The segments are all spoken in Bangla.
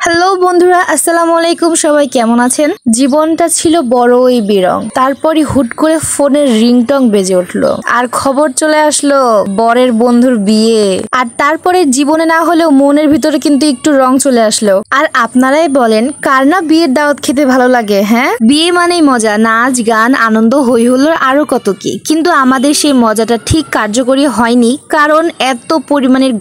হ্যালো বন্ধুরা, আসসালামু আলাইকুম। সবাই কেমন আছেন? জীবনটা ছিল বড়ই বিরং। তারপরই হুট করে ফোনের রিংটং বেজে উঠলো আর খবর চলে আসলো বরের বন্ধুর বিয়ে। আর তারপরে জীবনে না হলেও মনের ভিতরে কিন্তু একটু রং চলে আসলো। আর আপনারাই বলেন, কার না বিয়ের দাওয়াত খেতে ভালো লাগে? হ্যাঁ, বিয়ে মানেই মজা, নাচ গান আনন্দ হই হুল্লোড় আরো কত কি। কিন্তু আমাদের সেই মজাটা ঠিক কার্যকরী হয়নি, কারণ এত পরিমাণের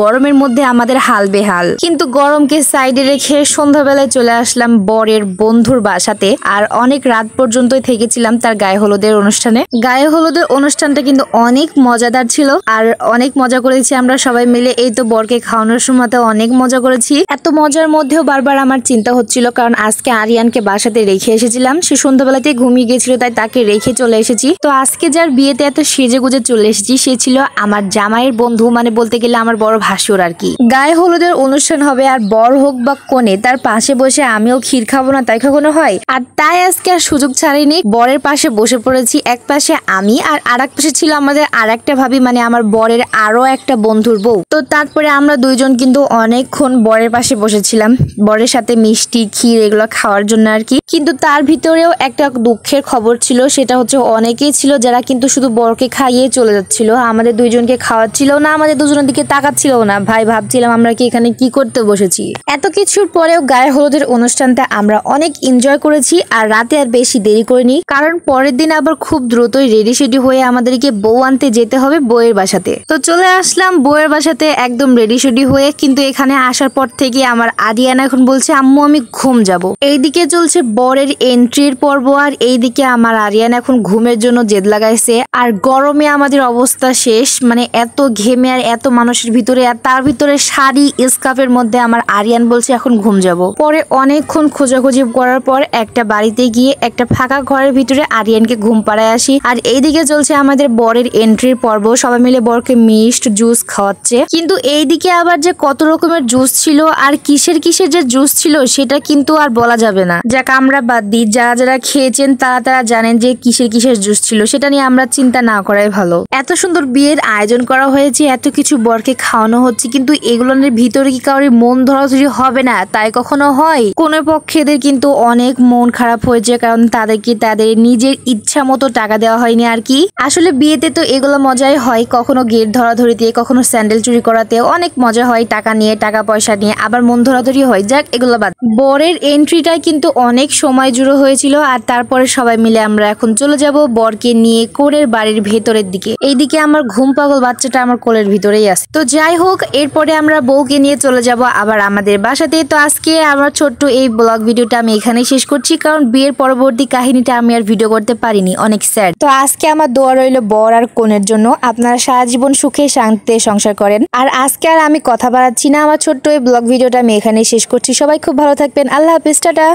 গরমের মধ্যে আমাদের হাল বেহাল। কিন্তু গরমকে সাইডে রেখে সন্ধ্যাবেলায় চলে আসলাম বরের বন্ধুর বাসাতে। আর অনেক রাত পর্যন্তই থেকেছিলাম তার গায়ে হলুদের অনুষ্ঠানে। গায়ে হলুদের অনুষ্ঠানটা কিন্তু অনেক মজাদার ছিল আর অনেক মজা করেছি আমরা সবাই মিলে। এই তো বরকে খাওয়ানোর সময় অনেক মজা করেছি। এত মজার মধ্যেও বারবার আমার চিন্তা হচ্ছিল, কারণ আজকে আরিয়ানকে বাসাতে রেখে এসেছিলাম। সে সন্ধ্যাবেলাতে ঘুমিয়ে গেছিল, তাই তাকে রেখে চলে এসেছি। তো আজকে যার বিয়েতে এত সেজে গুজে চলে এসেছি সে ছিল আমার জামাইয়ের বন্ধু, মানে বলতে গেলে আমার বড় ভাসুর আর কি। গায়ে হলুদের অনুষ্ঠান হবে আর বর হোক বা কোণে, তার পাশে বসে আমিও ক্ষীর খাবো না তাই কখনো হয়? আর তাই আজকে আর সুযোগ ছাড়িনি, বরের পাশে বসে পড়েছি। এক পাশে আমি আর আরেক পাশে ছিল আমাদের আর একটা ভাবি, মানে আমার বরের আরো একটা বন্ধুর বউ। তো তারপরে আমরা দুইজন কিন্তু অনেকক্ষণ বরের পাশে বসেছিলাম, বরের সাথে মিষ্টি ক্ষীর এগুলো খাওয়ার জন্য আর কি। কিন্তু তার ভিতরেও একটা দুঃখের খবর ছিল, সেটা হচ্ছে অনেকেই ছিল যারা কিন্তু শুধু বরকে খাইয়ে চলে যাচ্ছিল, আমাদের দুইজনকে খাওয়াচ্ছিল না, আমাদের দুজনের দিকে তাকাচ্ছিল না। ভাই ভাবছিলাম আমরা কি এখানে কি করতে বসেছি। এত কিছুর পরেও গায়ে হলুদের অনুষ্ঠানটা আমরা অনেক এনজয় করেছি আর রাতে আর বেশি দেরি করিনি, কারণ পরের দিন আবার খুব দ্রুতই রেডি সেডি হয়ে আমাদেরকে বউ আনতে যেতে হবে বউয়ের বাসাতে। তো চলে আসলাম বউয়ের বাসাতে একদম রেডি সেডি হয়ে। কিন্তু এখানে আসার পর থেকে আমার আরিয়ানা এখন বলছে আম্মু আমি ঘুম যাব। এইদিকে চলছে বরের এন্ট্রির পর্ব আর এইদিকে আমার আরিয়ানা এখন ঘুমের জন্য জেদ লাগাইছে। আর গরমে আমাদের অবস্থা শেষ, মানে এত ঘেমে আর এত মানুষের ভিতরে, আর তার ভিতরে শাড়ি স্কার্ফের মধ্যে আমার আরিয়ান বলছে এখন ঘুম যাব। পরে অনেকক্ষণ খোঁজাখুঁজি করার পর একটা বাড়িতে গিয়ে একটা ফাঁকা ঘরের ভিতরে আরিয়ানকে ঘুম পাড়ায় আসি। আর এইদিকে চলছে আমাদের বরের এন্ট্রির পর্ব, সবাই মিলে বরকে মিষ্টি জুস খাওয়াচ্ছে। কিন্তু এইদিকে আবার যে কত রকমের জুস ছিল আর কিসের যে জুস ছিল সেটা কিন্তু আর বলা যাবে না। যাক আমরা বাদ দিই, যারা যারা খেয়েছেন তারা জানেন যে কিসের জুস ছিল, সেটা নিয়ে আমরা চিন্তা না করাই ভালো। এত সুন্দর বিয়ের আয়োজন করা হয়েছে, এত কিছু বরকে খাওয়ানো হচ্ছে, কিন্তু এগুলোর ভিতরে কি কারোর মন ধরাধরি হবে না? তাই কখনো হয়? কোন পক্ষেদের কিন্তু অনেক মন খারাপ হয়েছে, কারণ তাদেরকে তাদের নিজের ইচ্ছা মতো টাকা দেওয়া হয়নি আর কি। আসলে বিয়েতে তো এগুলো মজাই হয়, কখনো গেট ধরাধরিতে, কখনো স্যান্ডেল চুরি করাতে অনেক মজা হয়, টাকা নিয়ে টাকা পয়সা নিয়ে, আবার মন ধরাধরি হয়। যাক এগুলো বাদ। বরের এন্ট্রিটাই কিন্তু অনেক সময় জুড়ে হয়েছিল। আর তারপরে সবাই মিলে আমরা এখন চলে যাব বরকে নিয়ে কোণের বাড়ির ভেতরের দিকে। এইদিকে আমার ঘুম পাগল বাচ্চাটা আমার কোলের ভিতরেই আছে। তো যাই হোক, এরপরে আমরা বউকে নিয়ে চলে যাব আবার আমাদের বাসাতে। তো আজকে আমার ছোট্ট এই ব্লগ ভিডিওটা আমি এখানেই শেষ করছি, কারণ বিয়ের পরবর্তী কাহিনীটা আমি আর ভিডিও করতে পারিনি, অনেক স্যাড। তো আজকে আমার দোয়া রইল বর আর কোণের জন্য, আপনারা সারা জীবন সুখে শান্তিতে সংসার করেন। আর আজকে আর আমি কথা বাড়াচ্ছি না, আমার ছোট্ট এই ব্লগ ভিডিওটা আমি এখানেই শেষ করছি। সবাই খুব ভালো থাকবেন, আল্লাহ হাফেজ, টাটা।